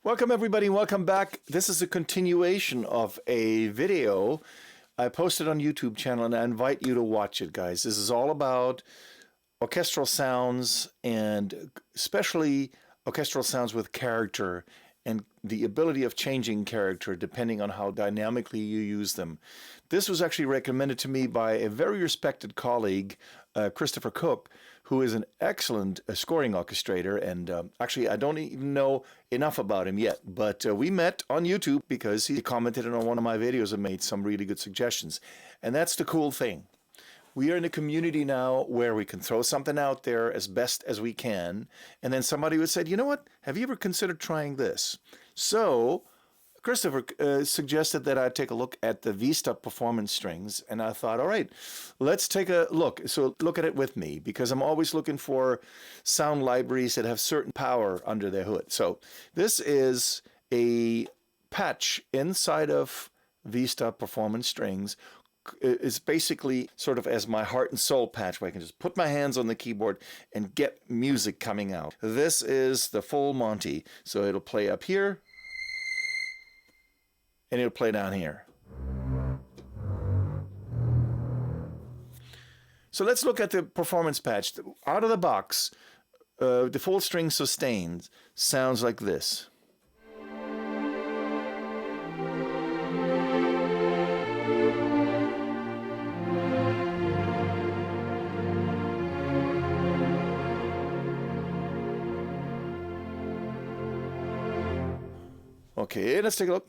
Welcome everybody, welcome back. This is a continuation of a video I posted on YouTube channel and I invite you to watch it, guys. This is all about orchestral sounds and especially orchestral sounds with character and the ability of changing character depending on how dynamically you use them. This was actually recommended to me by a very respected colleague, Christopher Cook, who is an excellent scoring orchestrator, and actually I don't even know enough about him yet, but we met on YouTube because he commented on one of my videos and made some really good suggestions. And that's the cool thing. We are in a community now where we can throw something out there as best as we can, and then somebody would say, you know what, have you ever considered trying this? So Christopher suggested that I take a look at the Vista Perfomance strings, and I thought, all right, let's take a look. So look at it with me, because I'm always looking for sound libraries that have certain power under their hood. So this is a patch inside of Vista Perfomance strings. It's basically sort of as my heart and soul patch where I can just put my hands on the keyboard and get music coming out. This is the full Monty. So it'll play up here, and it'll play down here. So let's look at the performance patch. Out of the box, the full string sustained sounds like this. Okay, let's take a look.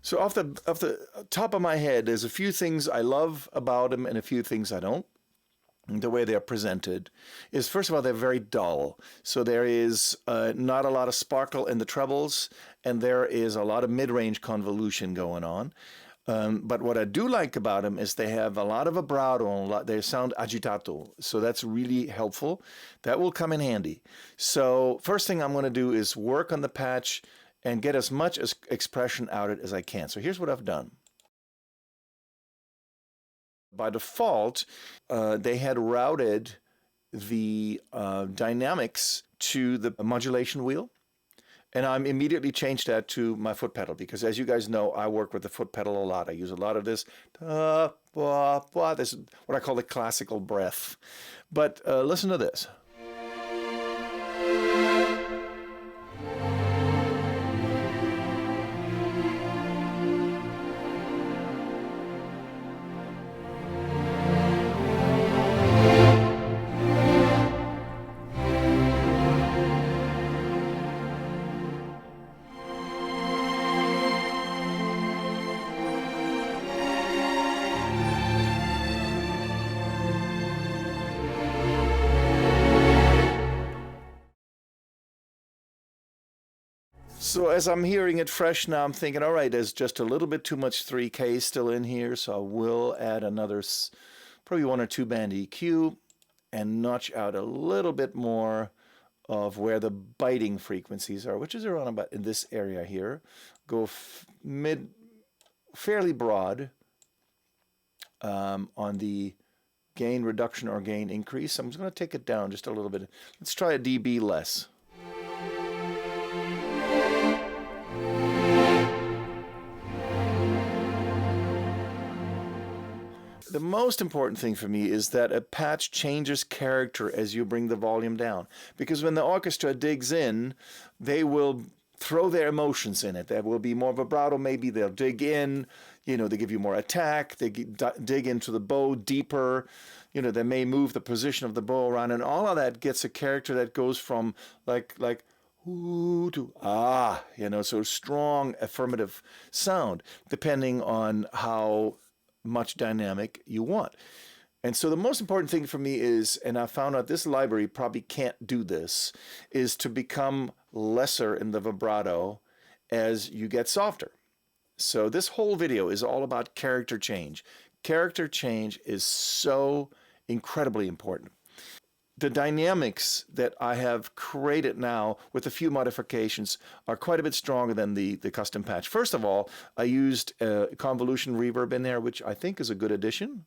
So off the top of my head, there's a few things I love about them and a few things I don't. And the way they're presented is, first of all, they're very dull. So there is not a lot of sparkle in the trebles, and there is a lot of mid-range convolution going on. But what I do like about them is they have a lot of vibrato and they sound agitato. So that's really helpful. That will come in handy. So first thing I'm going to do is work on the patch and get as much expression out of it as I can. So here's what I've done. By default, they had routed the dynamics to the modulation wheel. And I'm immediately changed that to my foot pedal because, as you guys know, I work with the foot pedal a lot. I use a lot of this. This is what I call the classical breath. But listen to this. So as I'm hearing it fresh now, I'm thinking, all right, there's just a little bit too much 3K still in here, so I will add another probably 1 or 2 band EQ and notch out a little bit more of where the biting frequencies are, which is around about in this area here. Go fairly broad on the gain reduction or gain increase. I'm just going to take it down just a little bit. Let's try a dB less. The most important thing for me is that a patch changes character as you bring the volume down. Because when the orchestra digs in, they will throw their emotions in it. There will be more vibrato, maybe they'll dig in, you know, they give you more attack, they dig into the bow deeper, you know, they may move the position of the bow around, and all of that gets a character that goes from like ooh to ah, you know, so strong affirmative sound, depending on how much dynamic you want. And so the most important thing for me is, and I found out this library probably can't do this, is to become lesser in the vibrato as you get softer. So this whole video is all about character change. Character change is so incredibly important. The dynamics that I have created now with a few modifications are quite a bit stronger than the custom patch. First of all, I used a convolution reverb in there, which I think is a good addition.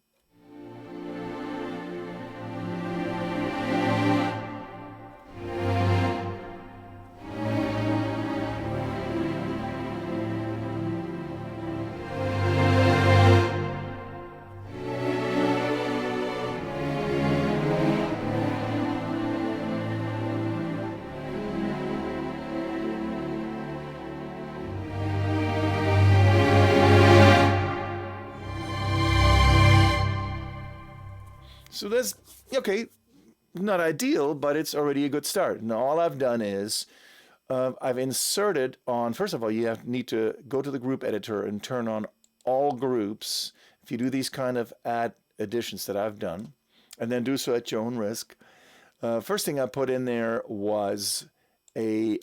So that's, okay, not ideal, but it's already a good start. Now all I've done is I've inserted on, first of all, need to go to the group editor and turn on all groups. If you do these kind of additions that I've done, and then do so at your own risk. First thing I put in there was a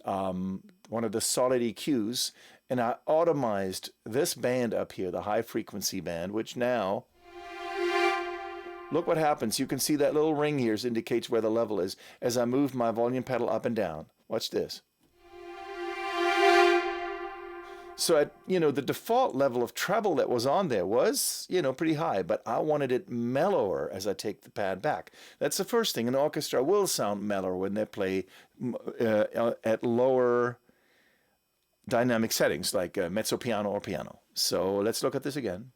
one of the solid EQs, and I automized this band up here, the high frequency band, which now, look what happens. You can see that little ring here indicates where the level is as I move my volume pedal up and down. Watch this. So at, the default level of treble that was on there was, pretty high, but I wanted it mellower as I take the pad back. That's the first thing. An orchestra will sound mellower when they play at lower dynamic settings like mezzo piano or piano. So let's look at this again.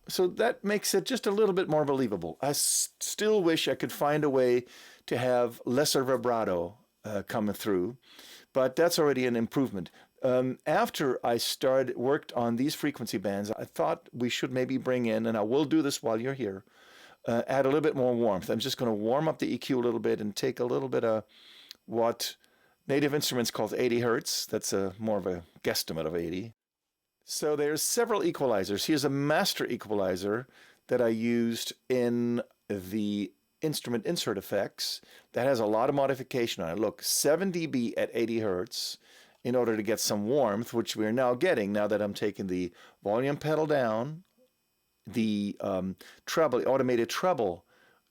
So that makes it just a little bit more believable. I still wish I could find a way to have lesser vibrato coming through, but that's already an improvement. After I worked on these frequency bands, I thought we should maybe bring in, and I will do this while you're here, add a little bit more warmth. I'm just going to warm up the EQ a little bit and take a little bit of what Native Instruments calls 80 hertz. That's more of a guesstimate of 80. So there's several equalizers. Here's a master equalizer that I used in the instrument insert effects that has a lot of modification on it. Look, 7 dB at 80 hertz in order to get some warmth, which we're now getting now that I'm taking the volume pedal down. The treble, automated treble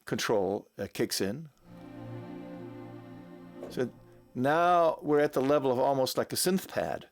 control kicks in. So now we're at the level of almost like a synth pad.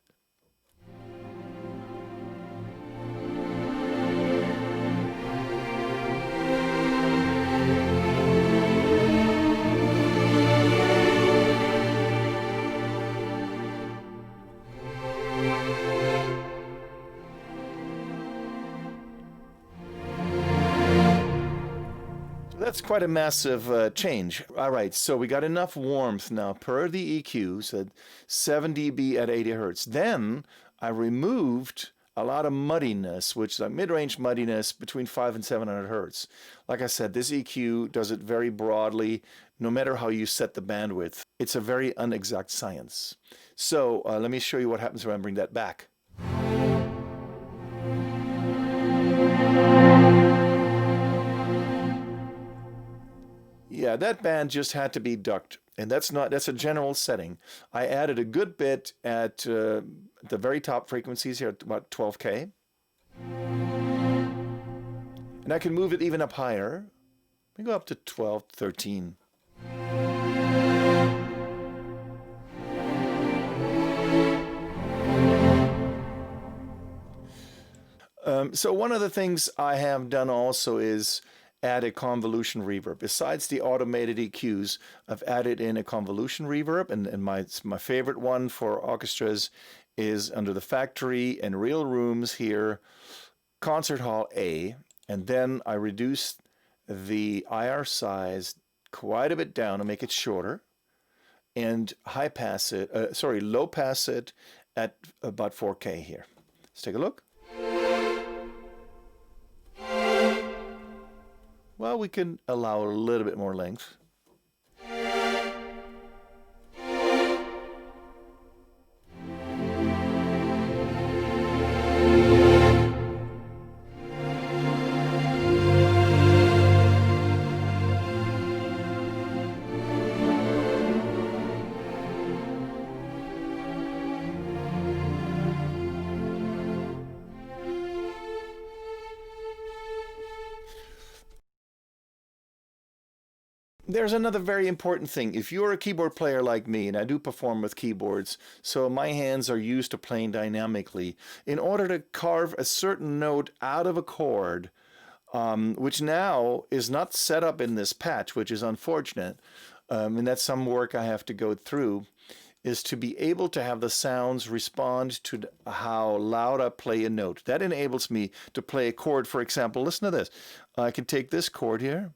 That's quite a massive change. All right, so we got enough warmth now per the EQ, so 7 dB at 80 hertz. Then I removed a lot of muddiness, which is like mid-range muddiness between 500 and 700 hertz. Like I said, this EQ does it very broadly, no matter how you set the bandwidth. It's a very unexact science. So let me show you what happens when I bring that back. Yeah, that band just had to be ducked, and that's a general setting. I added a good bit at the very top frequencies here at about 12K. And I can move it even up higher. We go up to 12, 13. So one of the things I have done also is add a convolution reverb. Besides the automated EQs, I've added in a convolution reverb, and my favorite one for orchestras is under the factory and real rooms here, concert hall A, and then I reduced the IR size quite a bit down to make it shorter, and low pass it at about 4K here. Let's take a look. Well, we can allow a little bit more length. There's another very important thing. If you're a keyboard player like me, and I do perform with keyboards, so my hands are used to playing dynamically, in order to carve a certain note out of a chord, which now is not set up in this patch, which is unfortunate, and that's some work I have to go through. is to be able to have the sounds respond to how loud I play a note. That enables me to play a chord. For example, listen to this. I can take this chord here.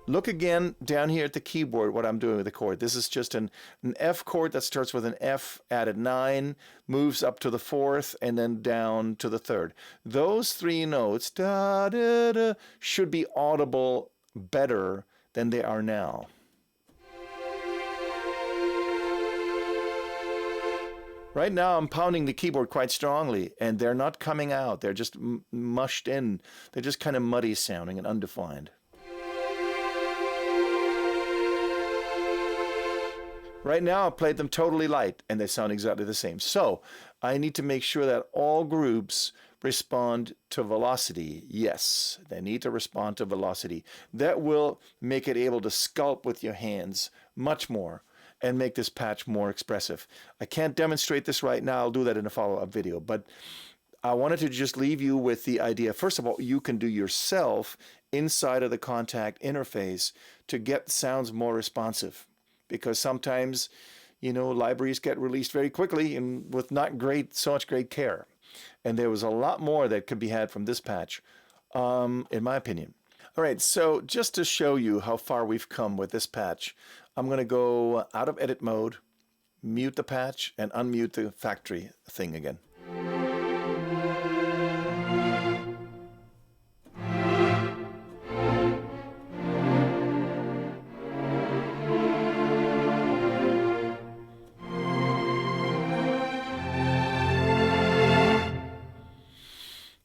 Look again down here at the keyboard what I'm doing with the chord. This is just an F chord that starts with an F added 9, moves up to the 4th, and then down to the 3rd. Those 3 notes da, da, da, should be audible better than they are now. Right now I'm pounding the keyboard quite strongly, and they're not coming out. They're just mushed in. They're just kind of muddy sounding and undefined. Right now I played them totally light and they sound exactly the same. So I need to make sure that all groups respond to velocity. Yes, they need to respond to velocity. That will make it able to sculpt with your hands much more and make this patch more expressive. I can't demonstrate this right now. I'll do that in a follow-up video. But I wanted to just leave you with the idea. First of all, you can do yourself inside of the Kontakt interface to get sounds more responsive. Because sometimes, you know, libraries get released very quickly and with not so much great care. And there was a lot more that could be had from this patch, in my opinion. All right, so just to show you how far we've come with this patch, I'm going to go out of edit mode, mute the patch, and unmute the factory thing again.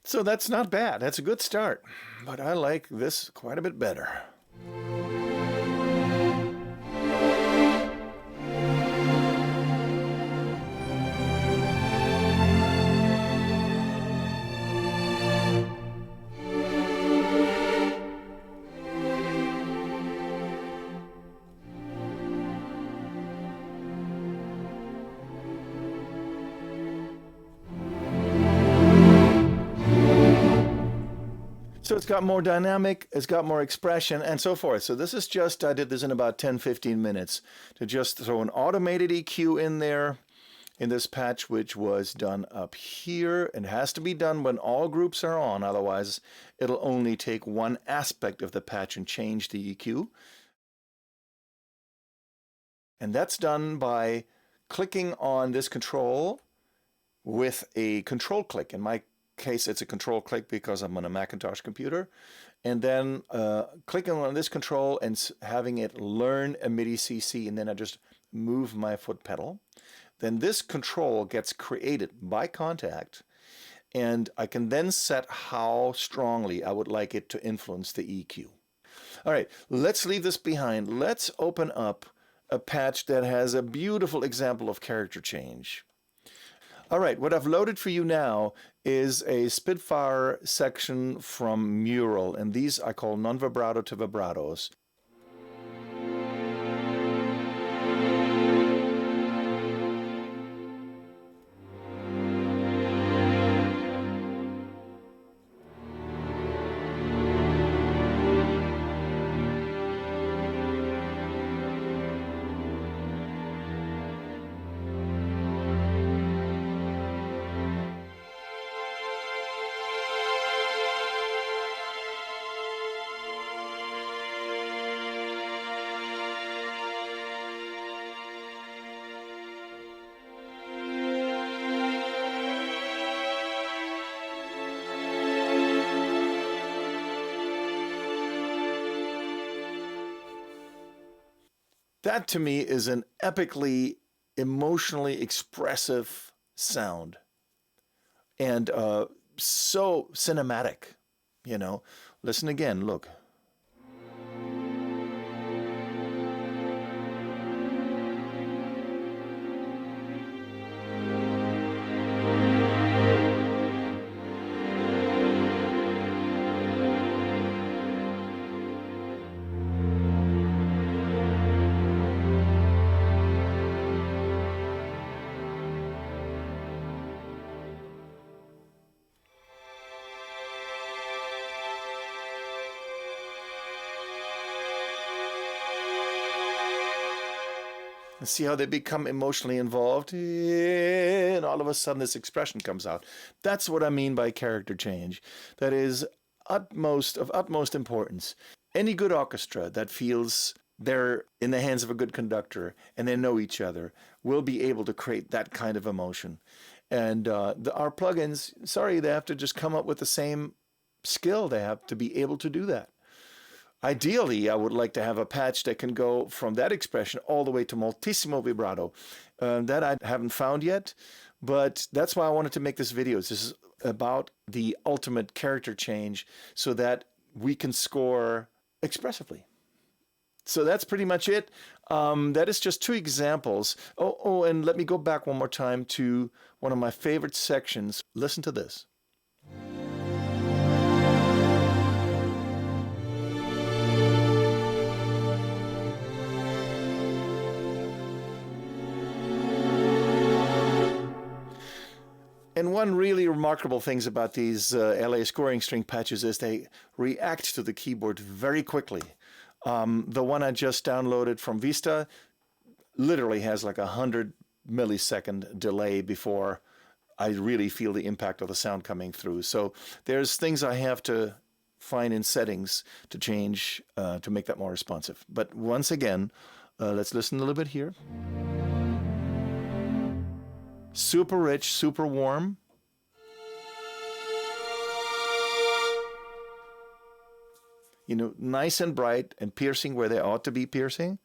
So that's not bad. That's a good start. But I like this quite a bit better. So it's got more dynamic, it's got more expression, and so forth. So this is just, I did this in about 10-15 minutes to just throw an automated EQ in there in this patch, which was done up here. It has to be done when all groups are on, otherwise it'll only take one aspect of the patch and change the EQ. And that's done by clicking on this control with a control click. In my case, it's a control click because I'm on a Macintosh computer, and then clicking on this control and having it learn a MIDI CC, and then I just move my foot pedal. Then this control gets created by Kontakt, and I can then set how strongly I would like it to influence the EQ. All right, let's leave this behind. Let's open up a patch that has a beautiful example of character change. All right, what I've loaded for you now is a SPITFIRE section from Mural, and these I call non-vibrato to vibratos. That to me is an epically, emotionally expressive sound, and so cinematic, you know. Listen again, look. See how they become emotionally involved, and all of a sudden this expression comes out. That's what I mean by character change. That is of utmost importance. Any good orchestra that feels they're in the hands of a good conductor and they know each other will be able to create that kind of emotion. And our plugins, sorry, they have to just come up with the same skill. They have to be able to do that. Ideally, I would like to have a patch that can go from that expression all the way to moltissimo vibrato. That I haven't found yet, but that's why I wanted to make this video. This is about the ultimate character change so that we can score expressively. So that's pretty much it. That is just two examples. Oh, and let me go back one more time to one of my favorite sections. Listen to this. And one really remarkable thing about these LA scoring string patches is they react to the keyboard very quickly. The one I just downloaded from Vista literally has like 100 millisecond delay before I really feel the impact of the sound coming through. So there's things I have to find in settings to change to make that more responsive. But once again, let's listen a little bit here. Super rich, super warm. You know, nice and bright and piercing where they ought to be piercing.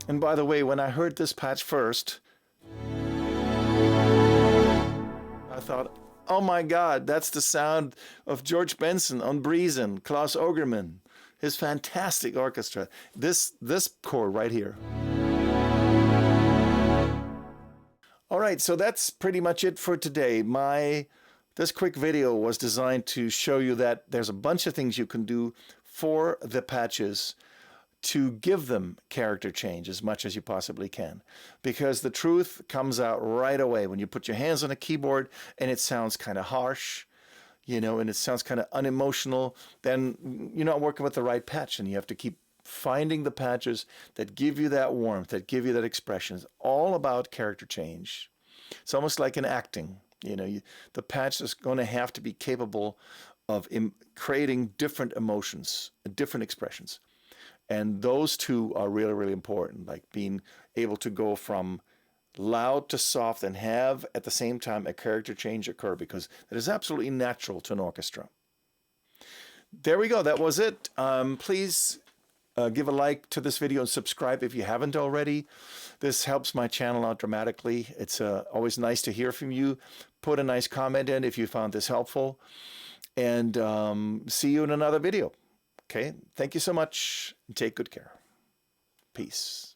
And by the way, when I heard this patch first, I thought, oh my God, that's the sound of George Benson on Breezen, Klaus Ogerman, his fantastic orchestra. This chord right here. All right, so that's pretty much it for today. This quick video was designed to show you that there's a bunch of things you can do for the patches to give them character change as much as you possibly can. Because the truth comes out right away when you put your hands on a keyboard and it sounds kind of harsh, you know, and it sounds kind of unemotional, then you're not working with the right patch, and you have to keep finding the patches that give you that warmth, that give you that expression. It's all about character change. It's almost like in acting, you know, the patch is going to have to be capable of creating different emotions, different expressions. And those two are really, really important, like being able to go from loud to soft and have at the same time a character change occur, because that is absolutely natural to an orchestra. There we go. That was it. Please give a like to this video and subscribe if you haven't already. This helps my channel out dramatically. It's always nice to hear from you. Put a nice comment in if you found this helpful. And see you in another video. Okay, thank you so much. Take good care. Peace.